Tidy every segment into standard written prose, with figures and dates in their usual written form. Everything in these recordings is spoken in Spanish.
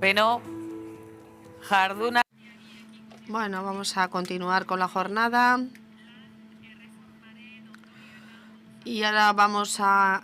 Beno, jarduna. Bueno, vamos a continuar con la jornada. Y ahora vamos a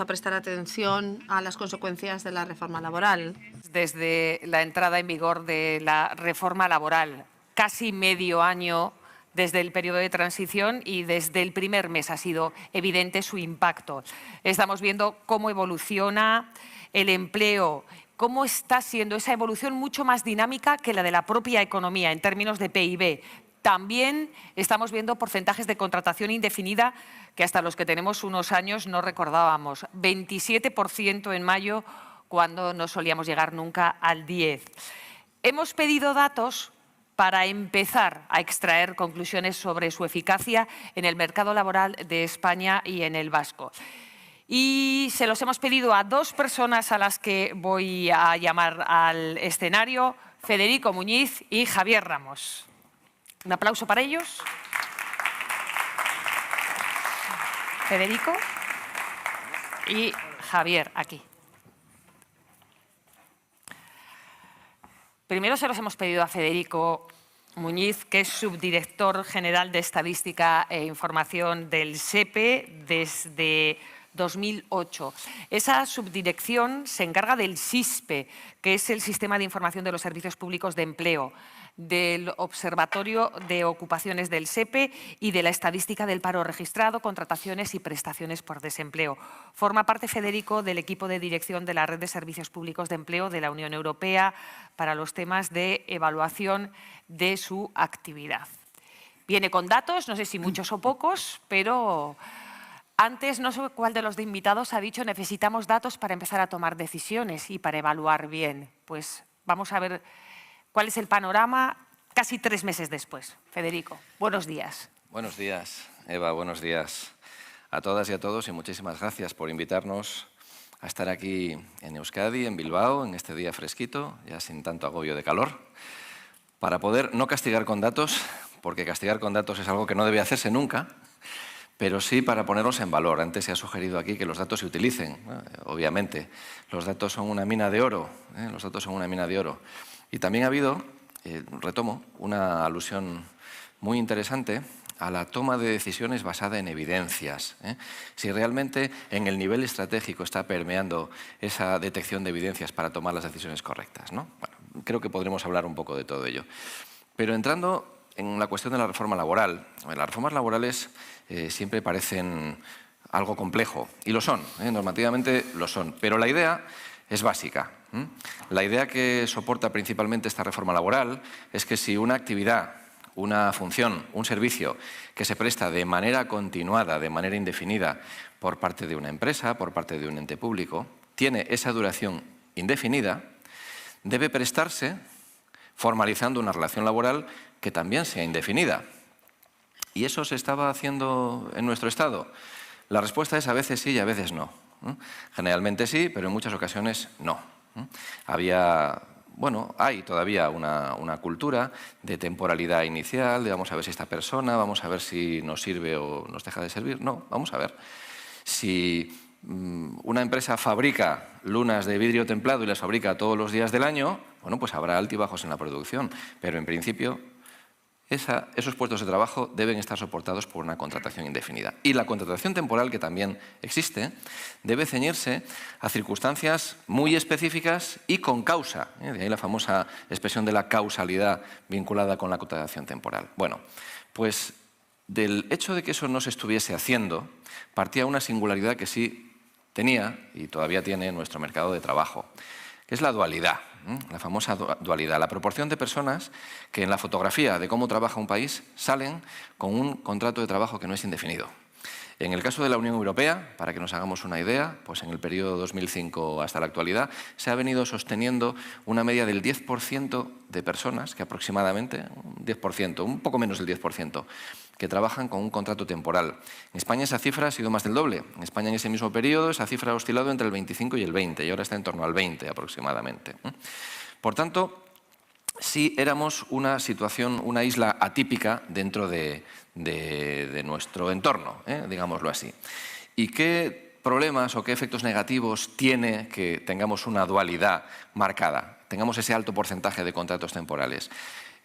prestar atención a las consecuencias de la reforma laboral. Desde la entrada en vigor de la reforma laboral, casi medio año desde el periodo de transición y desde el primer mes ha sido evidente su impacto. Estamos viendo cómo evoluciona el empleo, cómo está siendo esa evolución mucho más dinámica que la de la propia economía en términos de PIB. También estamos viendo porcentajes de contratación indefinida que hasta los que tenemos unos años no recordábamos. 27% en mayo, cuando no solíamos llegar nunca al 10%. Hemos pedido datos para empezar a extraer conclusiones sobre su eficacia en el mercado laboral de España y en el vasco. Y se los hemos pedido a dos personas a las que voy a llamar al escenario, Federico Muñiz y Javier Ramos. Un aplauso para ellos. Federico y Javier, aquí. Primero se los hemos pedido a Federico Muñiz, que es subdirector general de Estadística e Información del SEPE desde 2008. Esa subdirección se encarga del SISPE, que es el Sistema de Información de los Servicios Públicos de Empleo, del Observatorio de Ocupaciones del SEPE y de la Estadística del Paro Registrado, Contrataciones y Prestaciones por Desempleo. Forma parte, Federico, del equipo de dirección de la Red de Servicios Públicos de Empleo de la Unión Europea para los temas de evaluación de su actividad. Viene con datos, no sé si muchos o pocos, pero antes no sé cuál de los invitados ha dicho necesitamos datos para empezar a tomar decisiones y para evaluar bien. Pues vamos a ver cuál es el panorama casi 3 meses después. Federico, buenos días. Buenos días, Eva, buenos días a todas y a todos y muchísimas gracias por invitarnos a estar aquí en Euskadi, en Bilbao, en este día fresquito, ya sin tanto agobio de calor, para poder no castigar con datos, porque castigar con datos es algo que no debe hacerse nunca, pero sí para ponerlos en valor. Antes se ha sugerido aquí que los datos se utilicen, obviamente. Los datos son una mina de oro, los datos son una mina de oro. Y también ha habido, retomo, una alusión muy interesante a la toma de decisiones basada en evidencias. Si realmente en el nivel estratégico está permeando esa detección de evidencias para tomar las decisiones correctas, ¿no? Bueno, creo que podremos hablar un poco de todo ello. Pero entrando en la cuestión de la reforma laboral, las reformas laborales siempre parecen algo complejo, y lo son, normativamente lo son, pero la idea es básica. La idea que soporta principalmente esta reforma laboral es que si una actividad, una función, un servicio que se presta de manera continuada, de manera indefinida, por parte de una empresa, por parte de un ente público, tiene esa duración indefinida, debe prestarse formalizando una relación laboral que también sea indefinida. ¿Y eso se estaba haciendo en nuestro Estado? La respuesta es a veces sí y a veces no. Generalmente sí, pero en muchas ocasiones no. Hay todavía una cultura de temporalidad inicial, de vamos a ver si esta persona, vamos a ver si nos sirve o nos deja de servir. No, vamos a ver. Si una empresa fabrica lunas de vidrio templado y las fabrica todos los días del año, bueno, pues habrá altibajos en la producción, pero en principio esos puestos de trabajo deben estar soportados por una contratación indefinida. Y la contratación temporal, que también existe, debe ceñirse a circunstancias muy específicas y con causa. De ahí la famosa expresión de la causalidad vinculada con la contratación temporal. Bueno, pues del hecho de que eso no se estuviese haciendo, partía una singularidad que sí tenía y todavía tiene nuestro mercado de trabajo, que es la dualidad. La famosa dualidad, la proporción de personas que en la fotografía de cómo trabaja un país salen con un contrato de trabajo que no es indefinido. En el caso de la Unión Europea, para que nos hagamos una idea, pues en el periodo 2005 hasta la actualidad se ha venido sosteniendo una media del 10% de personas, que aproximadamente, un poco menos del 10%, que trabajan con un contrato temporal. En España esa cifra ha sido más del doble. En España en ese mismo periodo esa cifra ha oscilado entre el 25 y el 20 y ahora está en torno al 20 aproximadamente. Por tanto, sí éramos una situación, una isla atípica dentro de nuestro entorno, digámoslo así. ¿Y qué problemas o qué efectos negativos tiene que tengamos una dualidad marcada, tengamos ese alto porcentaje de contratos temporales?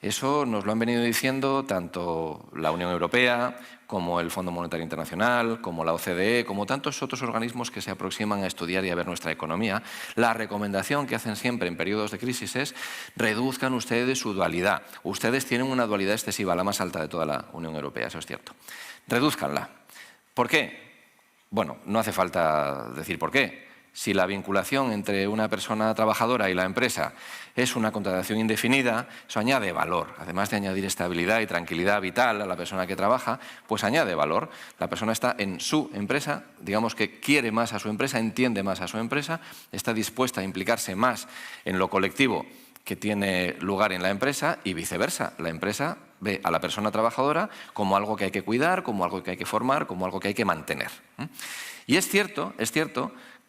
Eso nos lo han venido diciendo tanto la Unión Europea como el Fondo Monetario Internacional, como la OCDE, como tantos otros organismos que se aproximan a estudiar y a ver nuestra economía. La recomendación que hacen siempre en periodos de crisis es: reduzcan ustedes su dualidad. Ustedes tienen una dualidad excesiva, la más alta de toda la Unión Europea, eso es cierto. Redúzcanla. ¿Por qué? Bueno, no hace falta decir por qué. Si la vinculación entre una persona trabajadora y la empresa es una contratación indefinida, eso añade valor. Además de añadir estabilidad y tranquilidad vital a la persona que trabaja, pues añade valor. La persona está en su empresa, digamos que quiere más a su empresa, entiende más a su empresa, está dispuesta a implicarse más en lo colectivo que tiene lugar en la empresa y viceversa. La empresa ve a la persona trabajadora como algo que hay que cuidar, como algo que hay que formar, como algo que hay que mantener. Y es cierto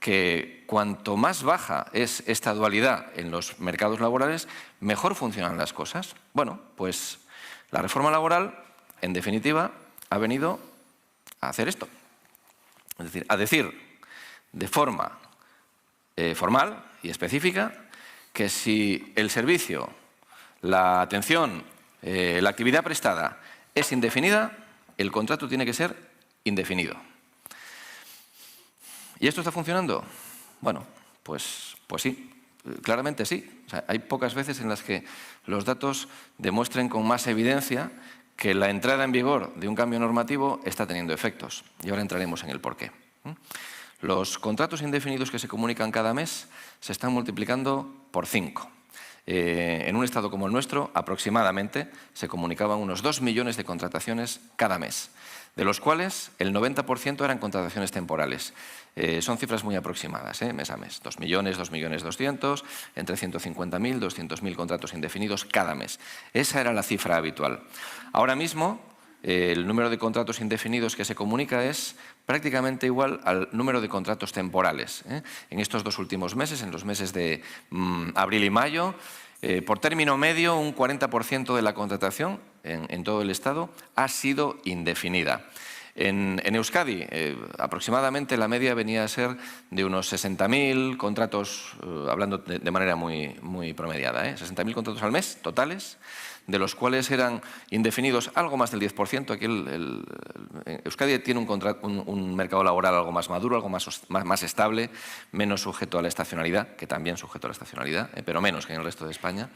que cuanto más baja es esta dualidad en los mercados laborales, mejor funcionan las cosas. Bueno, pues la reforma laboral, en definitiva, ha venido a hacer esto. Es decir, a decir de forma formal y específica que si el servicio, la atención, la actividad prestada es indefinida, el contrato tiene que ser indefinido. ¿Y esto está funcionando? Bueno, pues sí, claramente sí. O sea, hay pocas veces en las que los datos demuestren con más evidencia que la entrada en vigor de un cambio normativo está teniendo efectos. Y ahora entraremos en el porqué. Los contratos indefinidos que se comunican cada mes se están multiplicando por 5. En un estado como el nuestro, aproximadamente, se comunicaban unos 2 millones de contrataciones cada mes, de los cuales el 90% eran contrataciones temporales. Son cifras muy aproximadas, mes a mes. 2 millones, 2.200.000, entre 150.000 y 200.000 contratos indefinidos cada mes. Esa era la cifra habitual. Ahora mismo, el número de contratos indefinidos que se comunica es prácticamente igual al número de contratos temporales. En estos 2 últimos meses, en los meses de abril y mayo, por término medio, un 40% de la contratación en todo el Estado ha sido indefinida. En Euskadi, aproximadamente la media venía a ser de unos 60.000 contratos, hablando de manera muy promediada, 60.000 contratos al mes totales, de los cuales eran indefinidos algo más del 10%. Aquí Euskadi tiene un mercado laboral algo más maduro, algo más estable, menos sujeto a la estacionalidad, que también sujeto a la estacionalidad, pero menos que en el resto de España.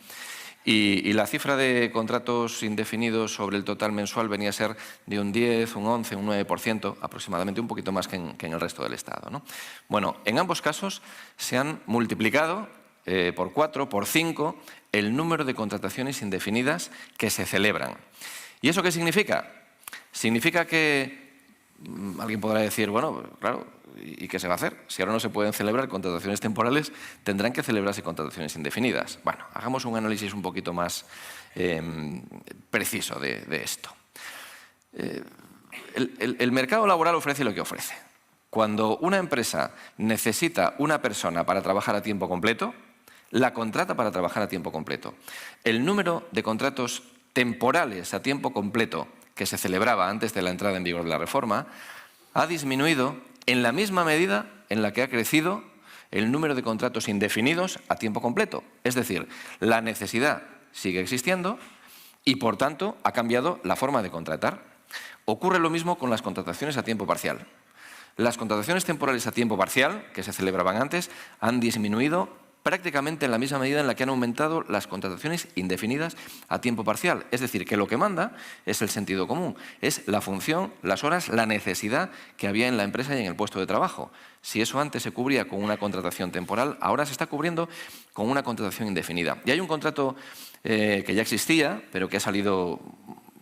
Y la cifra de contratos indefinidos sobre el total mensual venía a ser de un 10, un 11, un 9%, aproximadamente, un poquito más que en el resto del Estado, ¿no? Bueno, en ambos casos se han multiplicado por 4, por 5, el número de contrataciones indefinidas que se celebran. ¿Y eso qué significa? Significa que alguien podrá decir, bueno, claro, ¿y qué se va a hacer? Si ahora no se pueden celebrar contrataciones temporales, tendrán que celebrarse contrataciones indefinidas. Bueno, hagamos un análisis un poquito más preciso de esto. El mercado laboral ofrece lo que ofrece. Cuando una empresa necesita una persona para trabajar a tiempo completo, la contrata para trabajar a tiempo completo. El número de contratos temporales a tiempo completo que se celebraba antes de la entrada en vigor de la reforma ha disminuido en la misma medida en la que ha crecido el número de contratos indefinidos a tiempo completo. Es decir, la necesidad sigue existiendo y, por tanto, ha cambiado la forma de contratar. Ocurre lo mismo con las contrataciones a tiempo parcial. Las contrataciones temporales a tiempo parcial, que se celebraban antes, han disminuido prácticamente en la misma medida en la que han aumentado las contrataciones indefinidas a tiempo parcial. Es decir, que lo que manda es el sentido común, es la función, las horas, la necesidad que había en la empresa y en el puesto de trabajo. Si eso antes se cubría con una contratación temporal, ahora se está cubriendo con una contratación indefinida. Y hay un contrato que ya existía, pero que ha salido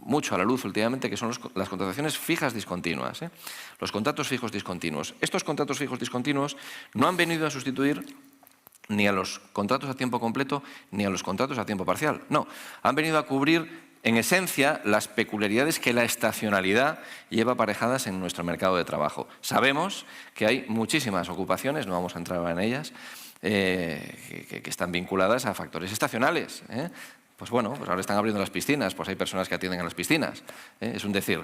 mucho a la luz últimamente, que son las contrataciones fijas discontinuas. Los contratos fijos discontinuos. Estos contratos fijos discontinuos no han venido a sustituir ni a los contratos a tiempo completo ni a los contratos a tiempo parcial. No, han venido a cubrir en esencia las peculiaridades que la estacionalidad lleva aparejadas en nuestro mercado de trabajo. Sabemos que hay muchísimas ocupaciones, no vamos a entrar en ellas, que están vinculadas a factores estacionales. Pues bueno, pues ahora están abriendo las piscinas, pues hay personas que atienden a las piscinas. Es un decir.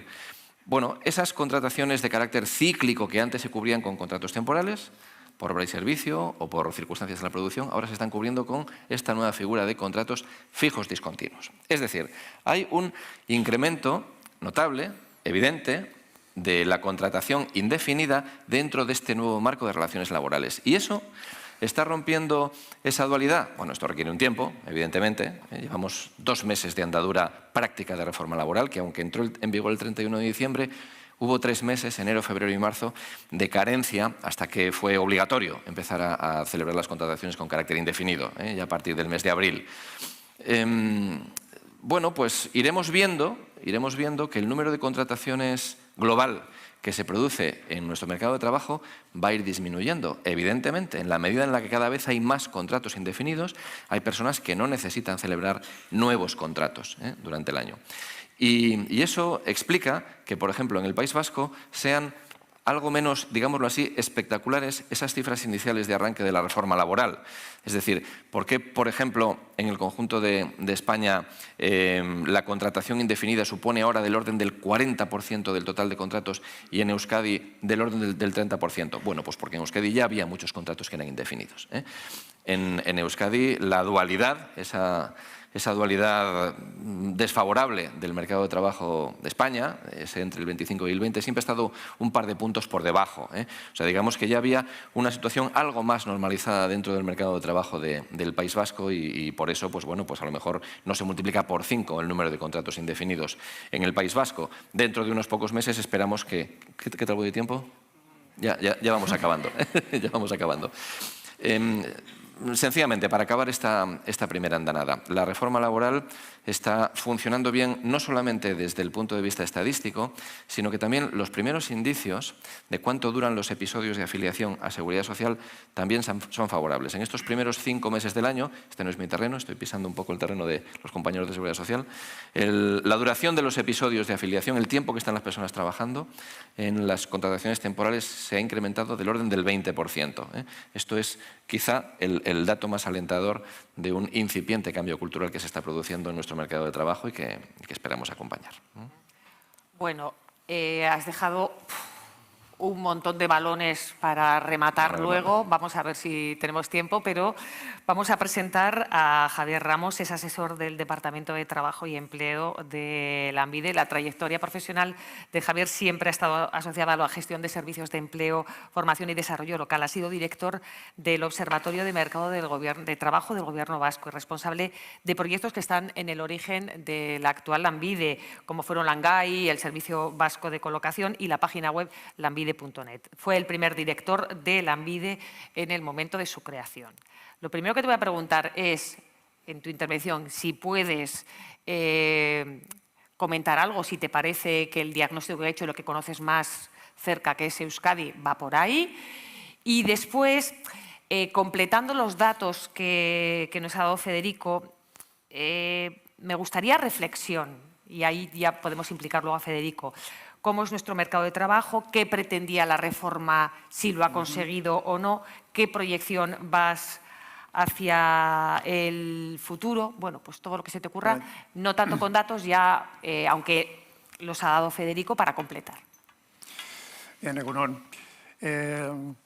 Bueno, esas contrataciones de carácter cíclico que antes se cubrían con contratos temporales, por obra y servicio o por circunstancias de la producción, ahora se están cubriendo con esta nueva figura de contratos fijos discontinuos. Es decir, hay un incremento notable, evidente, de la contratación indefinida dentro de este nuevo marco de relaciones laborales. Y eso está rompiendo esa dualidad. Bueno, esto requiere un tiempo, evidentemente. Llevamos 2 meses de andadura práctica de reforma laboral, que aunque entró en vigor el 31 de diciembre, hubo 3 meses, enero, febrero y marzo, de carencia hasta que fue obligatorio empezar a celebrar las contrataciones con carácter indefinido, ya a partir del mes de abril. Bueno, pues iremos viendo que el número de contrataciones global que se produce en nuestro mercado de trabajo va a ir disminuyendo. Evidentemente, en la medida en la que cada vez hay más contratos indefinidos, hay personas que no necesitan celebrar nuevos contratos durante el año. Y eso explica que, por ejemplo, en el País Vasco sean algo menos, digámoslo así, espectaculares esas cifras iniciales de arranque de la reforma laboral. Es decir, ¿por qué, por ejemplo, en el conjunto de España la contratación indefinida supone ahora del orden del 40% del total de contratos y en Euskadi del orden del 30%? Bueno, pues porque en Euskadi ya había muchos contratos que eran indefinidos. En Euskadi la dualidad, esa dualidad desfavorable del mercado de trabajo de España, ese entre el 25 y el 20, siempre ha estado un par de puntos por debajo. O sea, digamos que ya había una situación algo más normalizada dentro del mercado de trabajo del País Vasco y por eso, pues bueno, pues a lo mejor no se multiplica por 5 el número de contratos indefinidos en el País Vasco. Dentro de unos pocos meses esperamos que... ¿Qué tal voy de tiempo? Ya vamos acabando. Ya vamos acabando. Sencillamente, para acabar esta primera andanada, la reforma laboral está funcionando bien no solamente desde el punto de vista estadístico, sino que también los primeros indicios de cuánto duran los episodios de afiliación a Seguridad Social también son favorables. En estos primeros 5 meses del año, este no es mi terreno, estoy pisando un poco el terreno de los compañeros de Seguridad Social, la duración de los episodios de afiliación, el tiempo que están las personas trabajando en las contrataciones temporales se ha incrementado del orden del 20%. Esto es quizá el dato más alentador de un incipiente cambio cultural que se está produciendo en nuestro mercado de trabajo y que esperamos acompañar. Bueno, has dejado un montón de balones para rematar luego. Vamos a ver si tenemos tiempo, pero vamos a presentar a Javier Ramos, es asesor del Departamento de Trabajo y Empleo de Lanbide. La trayectoria profesional de Javier siempre ha estado asociada a la gestión de servicios de empleo, formación y desarrollo local. Ha sido director del Observatorio de Mercado de Trabajo del Gobierno vasco y responsable de proyectos que están en el origen de la actual Lanbide, como fueron Langai, el Servicio Vasco de Colocación y la página web lanbide.net. Fue el primer director de Lanbide en el momento de su creación. Lo primero que te voy a preguntar es, en tu intervención, si puedes comentar algo, si te parece que el diagnóstico que he hecho, lo que conoces más cerca, que es Euskadi, va por ahí. Y después, completando los datos que nos ha dado Federico, me gustaría reflexión, y ahí ya podemos implicar luego a Federico. ¿Cómo es nuestro mercado de trabajo? ¿Qué pretendía la reforma, si lo ha conseguido o no? ¿Qué proyección vas hacia el futuro? Bueno, pues todo lo que se te ocurra, no tanto con datos, ya, aunque los ha dado Federico, para completar. Bien, Egunon.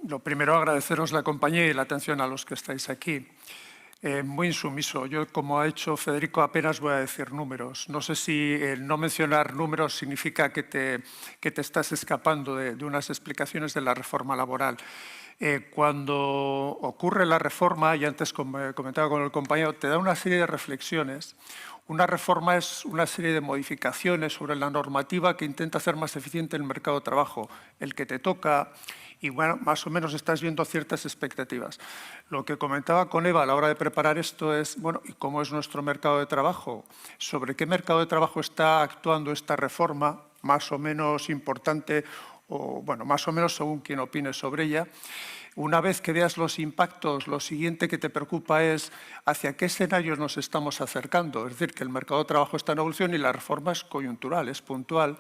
Lo primero, agradeceros la compañía y la atención a los que estáis aquí. Muy insumiso. Yo, como ha hecho Federico, apenas voy a decir números. No sé si el no mencionar números significa que te estás escapando de unas explicaciones de la reforma laboral. Cuando ocurre la reforma, y antes comentaba con el compañero, te da una serie de reflexiones. Una reforma es una serie de modificaciones sobre la normativa que intenta hacer más eficiente el mercado de trabajo, el que te toca. Y bueno, más o menos estás viendo ciertas expectativas. Lo que comentaba con Eva a la hora de preparar esto es, bueno, ¿y cómo es nuestro mercado de trabajo? ¿Sobre qué mercado de trabajo está actuando esta reforma, más o menos importante, o bueno, más o menos según quien opine sobre ella? Una vez que veas los impactos, lo siguiente que te preocupa es hacia qué escenarios nos estamos acercando. Es decir, que el mercado de trabajo está en evolución y la reforma es coyuntural, es puntual.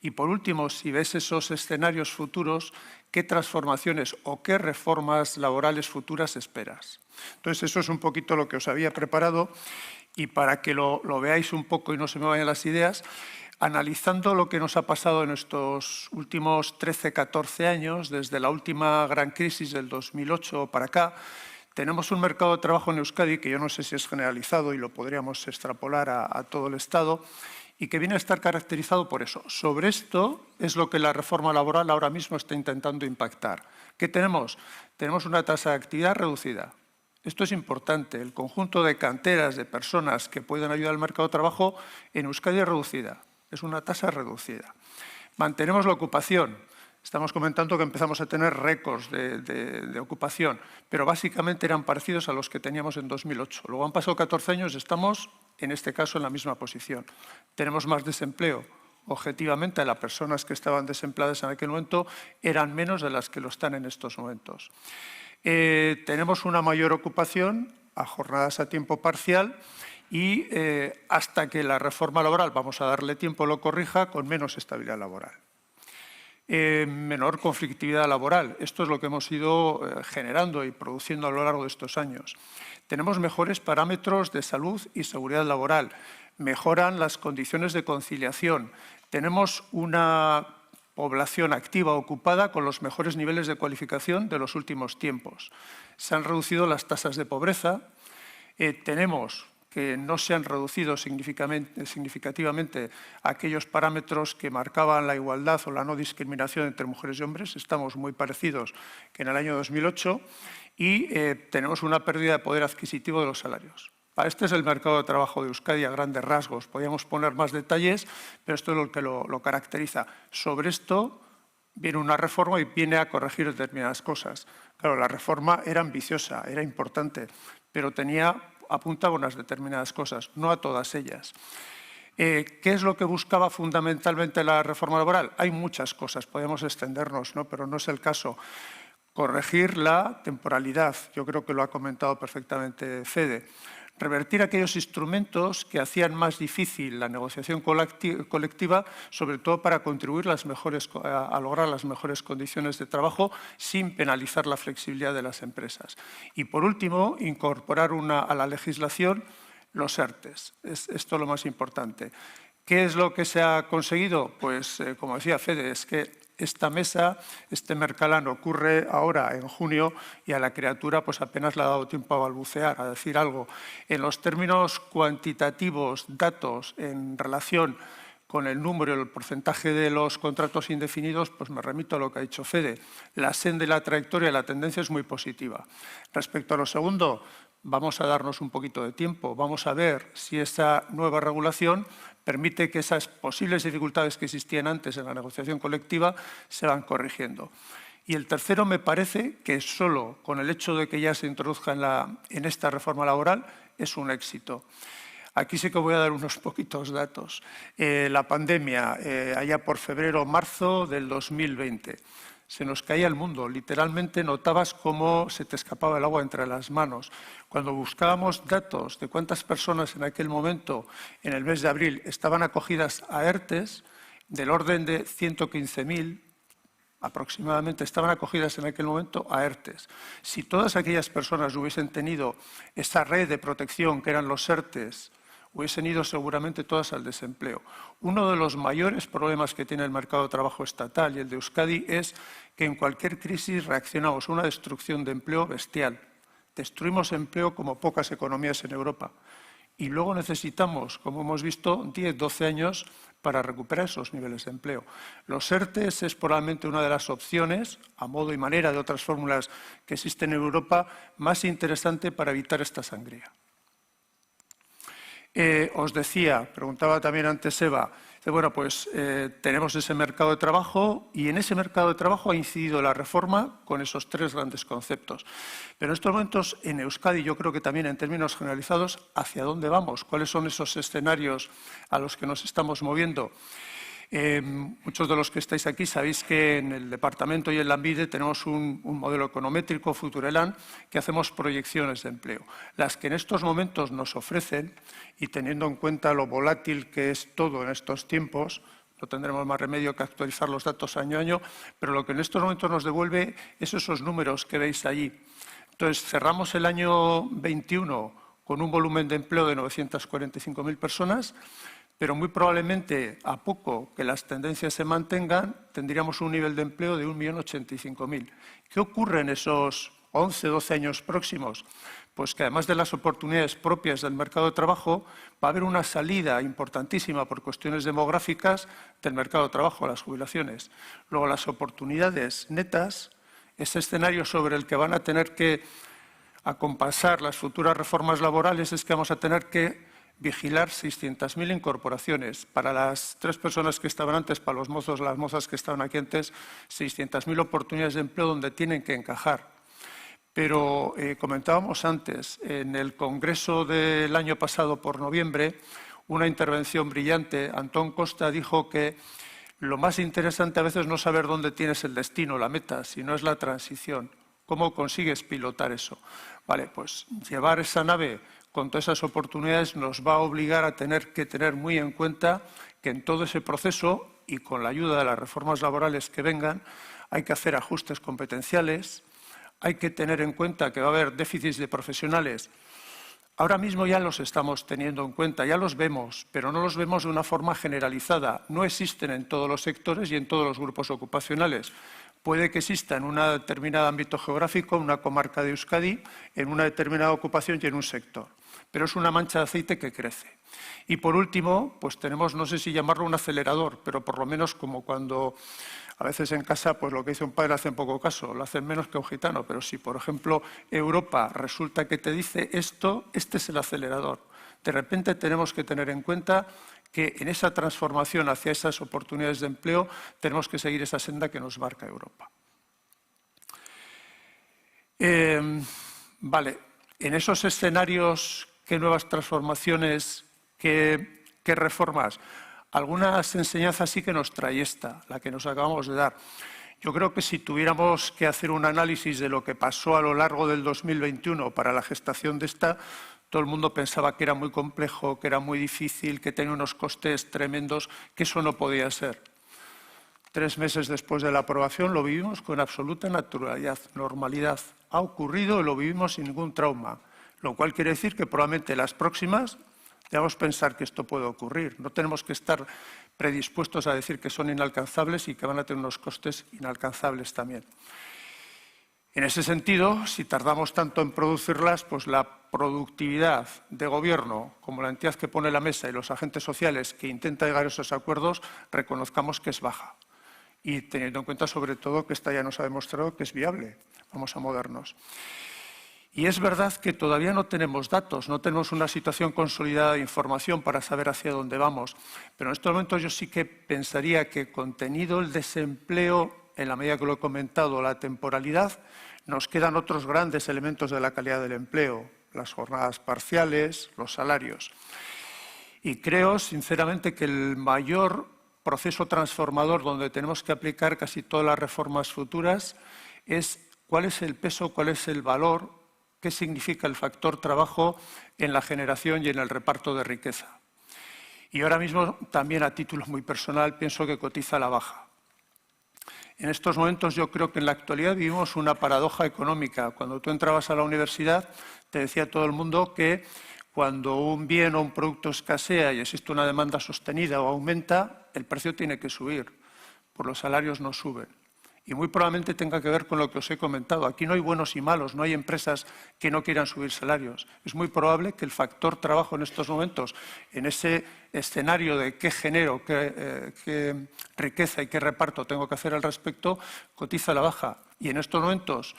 Y por último, si ves esos escenarios futuros, ¿qué transformaciones o qué reformas laborales futuras esperas? Entonces, eso es un poquito lo que os había preparado y para que lo veáis un poco y no se me vayan las ideas, analizando lo que nos ha pasado en estos últimos 13-14 años, desde la última gran crisis del 2008 para acá, tenemos un mercado de trabajo en Euskadi que yo no sé si es generalizado y lo podríamos extrapolar a todo el Estado, y que viene a estar caracterizado por eso. Sobre esto es lo que la reforma laboral ahora mismo está intentando impactar. ¿Qué tenemos? Tenemos una tasa de actividad reducida. Esto es importante. El conjunto de canteras de personas que pueden ayudar al mercado de trabajo en Euskadi es reducida. Es una tasa reducida. Mantenemos la ocupación. Estamos comentando que empezamos a tener récords de ocupación, pero básicamente eran parecidos a los que teníamos en 2008. Luego han pasado 14 años y estamos, en este caso, en la misma posición. Tenemos más desempleo. Objetivamente, las personas que estaban desempleadas en aquel momento eran menos de las que lo están en estos momentos. Tenemos una mayor ocupación a jornadas a tiempo parcial y hasta que la reforma laboral, vamos a darle tiempo, lo corrija, con menos estabilidad laboral. Menor conflictividad laboral. Esto es lo que hemos ido generando y produciendo a lo largo de estos años. Tenemos mejores parámetros de salud y seguridad laboral. Mejoran las condiciones de conciliación. Tenemos una población activa ocupada con los mejores niveles de cualificación de los últimos tiempos. Se han reducido las tasas de pobreza. Tenemos que no se han reducido significativamente aquellos parámetros que marcaban la igualdad o la no discriminación entre mujeres y hombres. Estamos muy parecidos que en el año 2008 y tenemos una pérdida de poder adquisitivo de los salarios. Este es el mercado de trabajo de Euskadi a grandes rasgos. Podríamos poner más detalles, pero esto es lo que lo caracteriza. Sobre esto viene una reforma y viene a corregir determinadas cosas. Claro, la reforma era ambiciosa, era importante, pero apuntaba unas determinadas cosas, no a todas ellas. ¿Qué es lo que buscaba fundamentalmente la reforma laboral? Hay muchas cosas, podemos extendernos, ¿no? Pero no es el caso. Corregir la temporalidad, yo creo que lo ha comentado perfectamente Fede. Revertir aquellos instrumentos que hacían más difícil la negociación colectiva, sobre todo para contribuir a lograr las mejores condiciones de trabajo sin penalizar la flexibilidad de las empresas. Y por último, incorporar a la legislación los ERTEs. Esto es lo más importante. ¿Qué es lo que se ha conseguido? Pues, como decía Fede, es que esta mesa, este Mercalán ocurre ahora en junio y a la criatura pues apenas le ha dado tiempo a balbucear, a decir algo. En los términos cuantitativos, datos en relación con el número y el porcentaje de los contratos indefinidos, pues me remito a lo que ha dicho Fede. La senda y la trayectoria, la tendencia es muy positiva. Respecto a lo segundo, vamos a darnos un poquito de tiempo, vamos a ver si esa nueva regulación permite que esas posibles dificultades que existían antes en la negociación colectiva se van corrigiendo. Y el tercero, me parece que solo con el hecho de que ya se introduzca en esta reforma laboral es un éxito. Aquí sí que voy a dar unos poquitos datos. La pandemia, allá por febrero o marzo del 2020, se nos caía el mundo. Literalmente notabas cómo se te escapaba el agua entre las manos. Cuando buscábamos datos de cuántas personas en aquel momento, en el mes de abril, estaban acogidas a ERTEs, del orden de 115.000 aproximadamente estaban acogidas en aquel momento a ERTEs. Si todas aquellas personas hubiesen tenido esa red de protección que eran los ERTEs, hubiesen ido seguramente todas al desempleo. Uno de los mayores problemas que tiene el mercado de trabajo estatal y el de Euskadi es que en cualquier crisis reaccionamos a una destrucción de empleo bestial. Destruimos empleo como pocas economías en Europa. Y luego necesitamos, como hemos visto, 10, 12 años para recuperar esos niveles de empleo. Los ERTEs es probablemente una de las opciones, a modo y manera de otras fórmulas que existen en Europa, más interesante para evitar esta sangría. Os decía, preguntaba también antes Eva, bueno, pues tenemos ese mercado de trabajo y en ese mercado de trabajo ha incidido la reforma con esos tres grandes conceptos. Pero en estos momentos en Euskadi, yo creo que también en términos generalizados, ¿hacia dónde vamos? ¿Cuáles son esos escenarios a los que nos estamos moviendo? Muchos de los que estáis aquí sabéis que en el departamento y en Lanbide tenemos un modelo econométrico, Futurelan, que hacemos proyecciones de empleo. Las que en estos momentos nos ofrecen, y teniendo en cuenta lo volátil que es todo en estos tiempos, no tendremos más remedio que actualizar los datos año a año, pero lo que en estos momentos nos devuelve es esos números que veis allí. Entonces, cerramos el año 21 con un volumen de empleo de 945.000 personas. pero muy probablemente a poco que las tendencias se mantengan, tendríamos un nivel de empleo de 1.085.000. ¿Qué ocurre en esos 11, 12 años próximos? Pues que además de las oportunidades propias del mercado de trabajo, va a haber una salida importantísima por cuestiones demográficas del mercado de trabajo, las jubilaciones. Luego, las oportunidades netas, ese escenario sobre el que van a tener que acompasar las futuras reformas laborales es que vamos a tener que vigilar 600.000 incorporaciones. Para las 3 personas que estaban antes, para los mozos, las mozas que estaban aquí antes, 600.000 oportunidades de empleo donde tienen que encajar. Pero comentábamos antes, en el Congreso del año pasado, por noviembre, una intervención brillante, Antón Costa dijo que lo más interesante a veces no es saber dónde tienes el destino, la meta, sino es la transición. ¿Cómo consigues pilotar eso? Vale, pues llevar esa nave con todas esas oportunidades nos va a obligar a tener que tener muy en cuenta que en todo ese proceso y con la ayuda de las reformas laborales que vengan, hay que hacer ajustes competenciales, hay que tener en cuenta que va a haber déficits de profesionales. Ahora mismo ya los estamos teniendo en cuenta, ya los vemos, pero no los vemos de una forma generalizada. No existen en todos los sectores y en todos los grupos ocupacionales. Puede que exista en un determinado ámbito geográfico, en una comarca de Euskadi, en una determinada ocupación y en un sector. Pero es una mancha de aceite que crece. Y por último, pues tenemos, no sé si llamarlo un acelerador, pero por lo menos como cuando a veces en casa, pues lo que dice un padre hace poco caso, lo hacen menos que un gitano, pero si por ejemplo Europa resulta que te dice esto, este es el acelerador. De repente tenemos que tener en cuenta que en esa transformación hacia esas oportunidades de empleo tenemos que seguir esa senda que nos marca Europa. Vale, en esos escenarios, ¿qué nuevas transformaciones, qué reformas? Algunas enseñanzas sí que nos trae esta, la que nos acabamos de dar. Yo creo que si tuviéramos que hacer un análisis de lo que pasó a lo largo del 2021 para la gestación de esta, todo el mundo pensaba que era muy complejo, que era muy difícil, que tenía unos costes tremendos, que eso no podía ser. 3 meses después de la aprobación lo vivimos con absoluta naturalidad, normalidad. Ha ocurrido y lo vivimos sin ningún trauma, lo cual quiere decir que probablemente las próximas debemos pensar que esto puede ocurrir. No tenemos que estar predispuestos a decir que son inalcanzables y que van a tener unos costes inalcanzables también. En ese sentido, si tardamos tanto en producirlas, pues la productividad de gobierno, como la entidad que pone la mesa y los agentes sociales que intenta llegar a esos acuerdos, reconozcamos que es baja. Y teniendo en cuenta sobre todo que esta ya nos ha demostrado que es viable. Vamos a movernos. Y es verdad que todavía no tenemos datos, no tenemos una situación consolidada de información para saber hacia dónde vamos. Pero en estos momentos yo sí que pensaría que contenido el desempleo, en la medida que lo he comentado, la temporalidad, nos quedan otros grandes elementos de la calidad del empleo, las jornadas parciales, los salarios. Y creo, sinceramente, que el mayor proceso transformador donde tenemos que aplicar casi todas las reformas futuras es cuál es el peso, cuál es el valor, qué significa el factor trabajo en la generación y en el reparto de riqueza. Y ahora mismo, también a título muy personal, pienso que cotiza a la baja. En estos momentos yo creo que en la actualidad vivimos una paradoja económica. Cuando tú entrabas a la universidad, te decía todo el mundo que cuando un bien o un producto escasea y existe una demanda sostenida o aumenta, el precio tiene que subir, pues los salarios no suben. Y muy probablemente tenga que ver con lo que os he comentado. Aquí no hay buenos y malos, no hay empresas que no quieran subir salarios. Es muy probable que el factor trabajo en estos momentos, en ese escenario de qué genero, qué riqueza y qué reparto tengo que hacer al respecto, cotiza a la baja. Y en estos momentos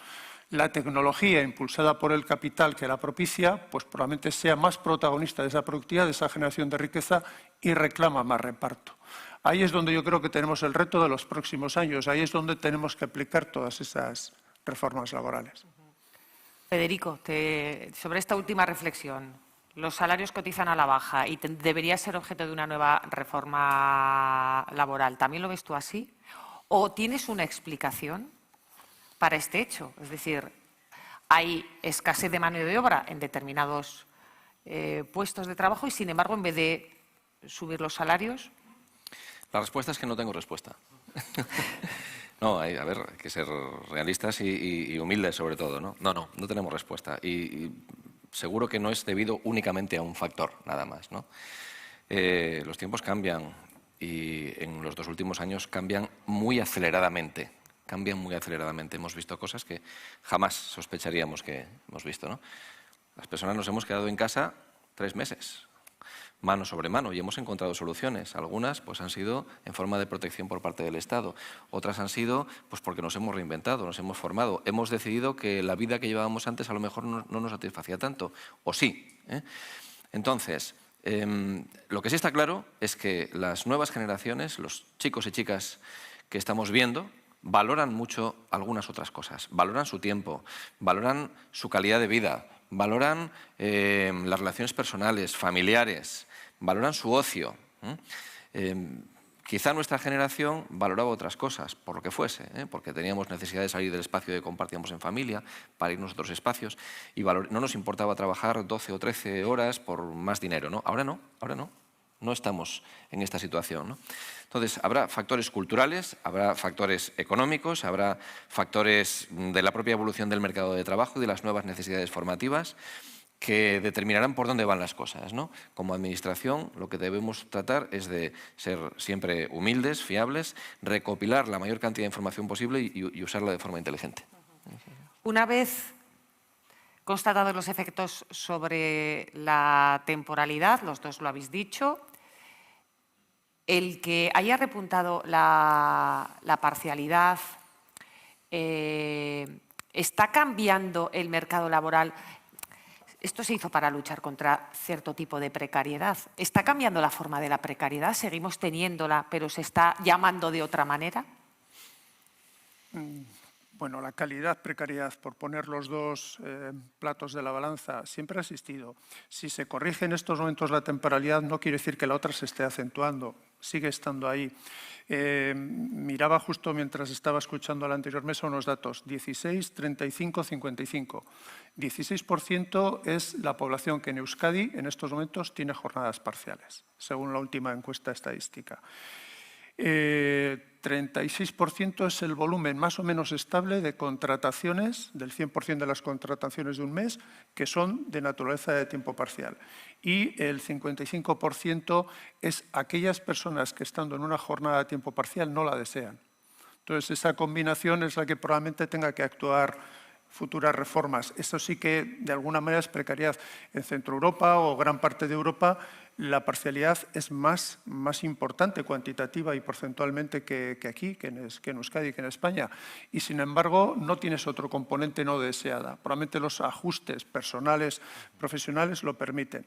la tecnología impulsada por el capital que la propicia, pues probablemente sea más protagonista de esa productividad, de esa generación de riqueza y reclama más reparto. Ahí es donde yo creo que tenemos el reto de los próximos años, ahí es donde tenemos que aplicar todas esas reformas laborales. Federico, sobre esta última reflexión, los salarios cotizan a la baja y debería ser objeto de una nueva reforma laboral. ¿También lo ves tú así? ¿O tienes una explicación para este hecho? Es decir, hay escasez de mano de obra en determinados puestos de trabajo y, sin embargo, en vez de subir los salarios. La respuesta es que no tengo respuesta. No, a ver, hay que ser realistas y humildes sobre todo, ¿no? No tenemos respuesta. Y seguro que no es debido únicamente a un factor, nada más, ¿no? Los tiempos cambian y en los 2 últimos años cambian muy aceleradamente. Hemos visto cosas que jamás sospecharíamos que hemos visto, ¿no? Las personas nos hemos quedado en casa 3 meses, mano sobre mano, y hemos encontrado soluciones. Algunas pues, han sido en forma de protección por parte del Estado. Otras han sido pues, porque nos hemos reinventado, nos hemos formado. Hemos decidido que la vida que llevábamos antes a lo mejor no nos satisfacía tanto, o sí, ¿eh? Entonces, lo que sí está claro es que las nuevas generaciones, los chicos y chicas que estamos viendo, valoran mucho algunas otras cosas. Valoran su tiempo, valoran su calidad de vida, valoran las relaciones personales, familiares, valoran su ocio. Quizá nuestra generación valoraba otras cosas, por lo que fuese, porque teníamos necesidad de salir del espacio que compartíamos en familia, para irnos a otros espacios, y no nos importaba trabajar 12 o 13 horas por más dinero, ¿no? Ahora no estamos en esta situación, ¿no? Entonces, habrá factores culturales, habrá factores económicos, habrá factores de la propia evolución del mercado de trabajo y de las nuevas necesidades formativas que determinarán por dónde van las cosas, ¿no? Como administración, lo que debemos tratar es de ser siempre humildes, fiables, recopilar la mayor cantidad de información posible y usarla de forma inteligente. Una vez constatados los efectos sobre la temporalidad, los dos lo habéis dicho, el que haya repuntado la parcialidad, ¿está cambiando el mercado laboral? Esto se hizo para luchar contra cierto tipo de precariedad. ¿Está cambiando la forma de la precariedad? ¿Seguimos teniéndola, pero se está llamando de otra manera? Bueno, la calidad, precariedad, por poner los dos platos de la balanza, siempre ha existido. Si se corrige en estos momentos la temporalidad, no quiere decir que la otra se esté acentuando, sigue estando ahí. Miraba justo mientras estaba escuchando a la anterior mesa unos datos, 16, 35, 55. 16% es la población que en Euskadi en estos momentos tiene jornadas parciales, según la última encuesta estadística. 36% es el volumen más o menos estable de contrataciones, del 100% de las contrataciones de un mes, que son de naturaleza de tiempo parcial. Y el 55% es aquellas personas que estando en una jornada de tiempo parcial no la desean. Entonces, esa combinación es la que probablemente tenga que actuar futuras reformas. Eso sí que, de alguna manera, es precariedad. En Centro Europa o gran parte de Europa, la parcialidad es más importante cuantitativa y porcentualmente que aquí, que en Euskadi, que en España. Y, sin embargo, no tienes otro componente no deseada. Probablemente los ajustes personales, profesionales lo permiten.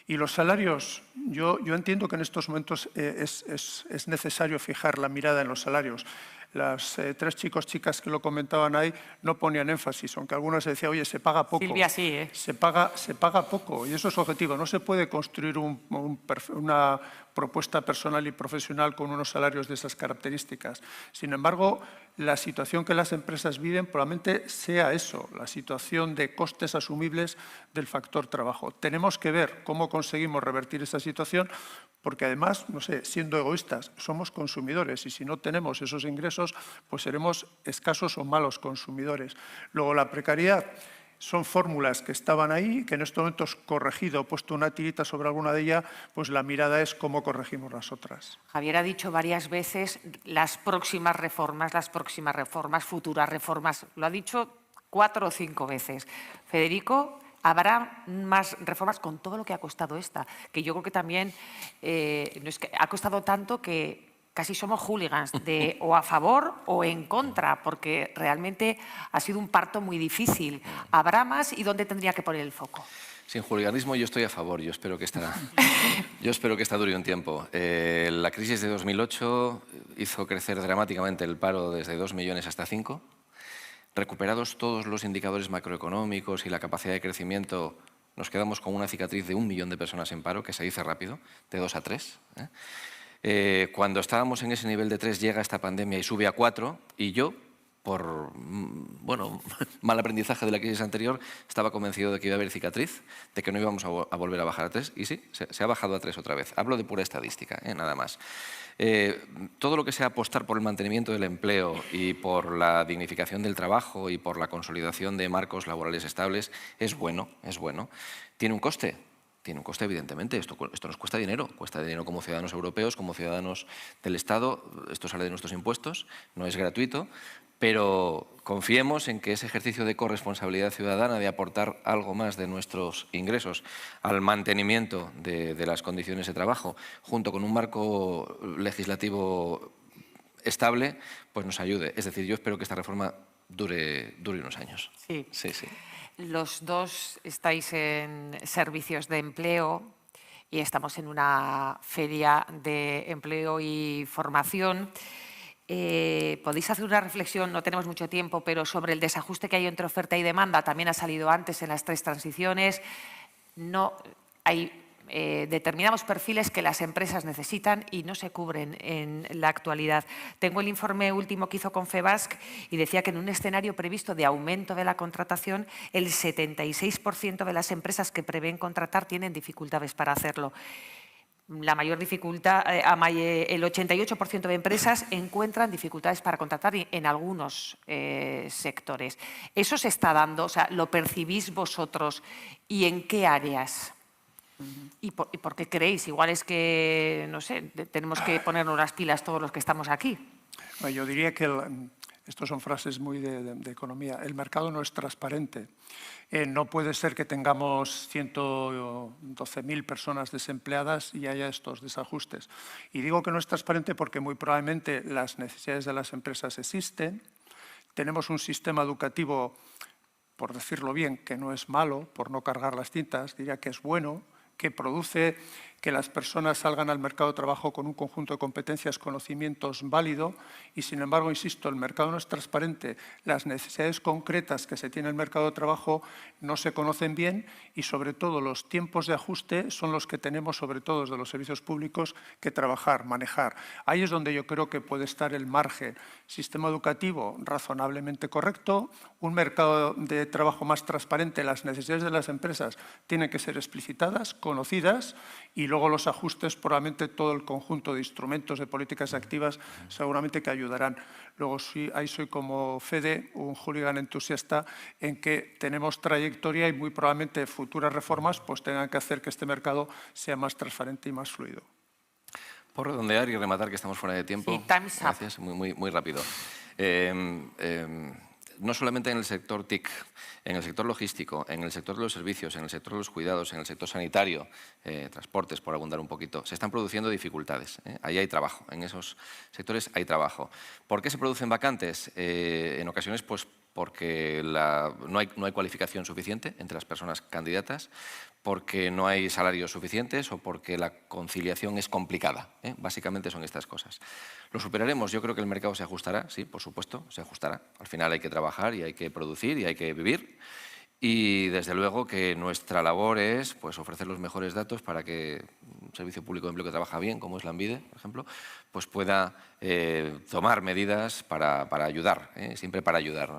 Y los salarios, yo entiendo que en estos momentos es necesario fijar la mirada en los salarios. Las 3 chicos, chicas que lo comentaban ahí no ponían énfasis, aunque algunas decían, oye, se paga poco. Silvia, sí, ¿eh? Se paga poco y eso es objetivo. No se puede construir una propuesta personal y profesional con unos salarios de esas características. Sin embargo, la situación que las empresas viven probablemente sea eso, la situación de costes asumibles del factor trabajo. Tenemos que ver cómo conseguimos revertir esa situación porque además, no sé, siendo egoístas, somos consumidores y si no tenemos esos ingresos, pues seremos escasos o malos consumidores. Luego, la precariedad son fórmulas que estaban ahí, que en estos momentos corregido, puesto una tirita sobre alguna de ellas, pues la mirada es cómo corregimos las otras. Javier ha dicho varias veces las próximas reformas, futuras reformas. Lo ha dicho 4 o 5 veces. Federico, habrá más reformas con todo lo que ha costado esta, que yo creo que también no es que ha costado tanto que casi somos hooligans de o a favor o en contra, porque realmente ha sido un parto muy difícil. ¿Habrá más y dónde tendría que poner el foco? Sin hooliganismo yo estoy a favor, yo espero que esta dure un tiempo. La crisis de 2008 hizo crecer dramáticamente el paro desde 2 millones hasta 5. Recuperados todos los indicadores macroeconómicos y la capacidad de crecimiento, nos quedamos con una cicatriz de 1 millón de personas en paro, que se dice rápido, de 2 a 3. Cuando estábamos en ese nivel de 3 llega esta pandemia y sube a 4 y yo, por mal aprendizaje de la crisis anterior, estaba convencido de que iba a haber cicatriz, de que no íbamos a volver a bajar a 3 y sí, se ha bajado a 3 otra vez. Hablo de pura estadística, nada más. Todo lo que sea apostar por el mantenimiento del empleo y por la dignificación del trabajo y por la consolidación de marcos laborales estables es bueno, es bueno. ¿Tiene un coste? tiene un coste, evidentemente. Esto nos cuesta dinero como ciudadanos europeos, como ciudadanos del Estado. Esto sale de nuestros impuestos, no es gratuito, pero confiemos en que ese ejercicio de corresponsabilidad ciudadana, de aportar algo más de nuestros ingresos al mantenimiento de las condiciones de trabajo, junto con un marco legislativo estable, pues nos ayude. Es decir, yo espero que esta reforma dure unos años. Sí. Sí, sí. Los dos estáis en servicios de empleo y estamos en una feria de empleo y formación. Podéis hacer una reflexión, no tenemos mucho tiempo, pero sobre el desajuste que hay entre oferta y demanda. También ha salido antes en las 3 transiciones. No hay determinados perfiles que las empresas necesitan y no se cubren en la actualidad. Tengo el informe último que hizo Confebask y decía que en un escenario previsto de aumento de la contratación, el 76% de las empresas que prevén contratar tienen dificultades para hacerlo. La mayor dificultad, el 88% de empresas encuentran dificultades para contratar en algunos sectores. ¿Eso se está dando? O sea, ¿lo percibís vosotros y en qué áreas? ¿Y por qué creéis? Igual es que, no sé, tenemos que ponernos las pilas todos los que estamos aquí. Bueno, yo diría que estos son frases muy de economía. El mercado no es transparente. No puede ser que tengamos 112.000 personas desempleadas y haya estos desajustes. Y digo que no es transparente porque muy probablemente las necesidades de las empresas existen. Tenemos un sistema educativo, por decirlo bien, que no es malo, por no cargar las tintas, diría que es bueno, que produce que las personas salgan al mercado de trabajo con un conjunto de competencias, conocimientos válido y, sin embargo, insisto, el mercado no es transparente. Las necesidades concretas que se tiene en el mercado de trabajo no se conocen bien y, sobre todo, los tiempos de ajuste son los que tenemos, sobre todo desde los servicios públicos, que trabajar, manejar. Ahí es donde yo creo que puede estar el margen. Sistema educativo razonablemente correcto, un mercado de trabajo más transparente, las necesidades de las empresas tienen que ser explicitadas, conocidas y luego los ajustes, probablemente todo el conjunto de instrumentos de políticas activas seguramente que ayudarán. Luego ahí soy como Fede, un hooligan entusiasta en que tenemos trayectoria y muy probablemente futuras reformas pues tengan que hacer que este mercado sea más transparente y más fluido. Por redondear y rematar, que estamos fuera de tiempo. Sí, time's up. Gracias, muy rápido. No solamente en el sector TIC, en el sector logístico, en el sector de los servicios, en el sector de los cuidados, en el sector sanitario, transportes, por abundar un poquito, se están produciendo dificultades. Ahí hay trabajo, en esos sectores hay trabajo. ¿Por qué se producen vacantes? En ocasiones, pues porque no hay cualificación suficiente entre las personas candidatas, porque no hay salarios suficientes o porque la conciliación es complicada. Básicamente son estas cosas. ¿Lo superaremos? Yo creo que el mercado se ajustará, sí, por supuesto, se ajustará. Al final hay que trabajar y hay que producir y hay que vivir. Y desde luego que nuestra labor es pues, ofrecer los mejores datos para que un servicio público de empleo que trabaja bien, como es Lanbide, por ejemplo, pues pueda tomar medidas para ayudar, siempre para ayudar.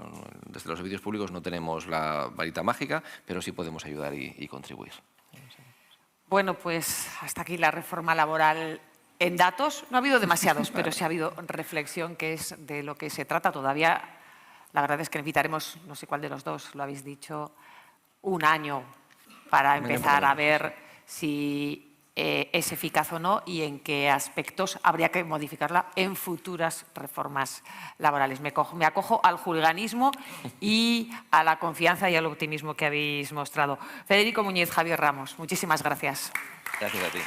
Desde los servicios públicos no tenemos la varita mágica, pero sí podemos ayudar y contribuir. Bueno, pues hasta aquí la reforma laboral en datos. No ha habido demasiados, pero sí ha habido reflexión, que es de lo que se trata todavía. La verdad es que necesitaremos, no sé cuál de los dos lo habéis dicho, un año para empezar a ver si es eficaz o no y en qué aspectos habría que modificarla en futuras reformas laborales. Me acojo al hooliganismo y a la confianza y al optimismo que habéis mostrado. Federico Muñiz, Javier Ramos, muchísimas gracias. Gracias a ti.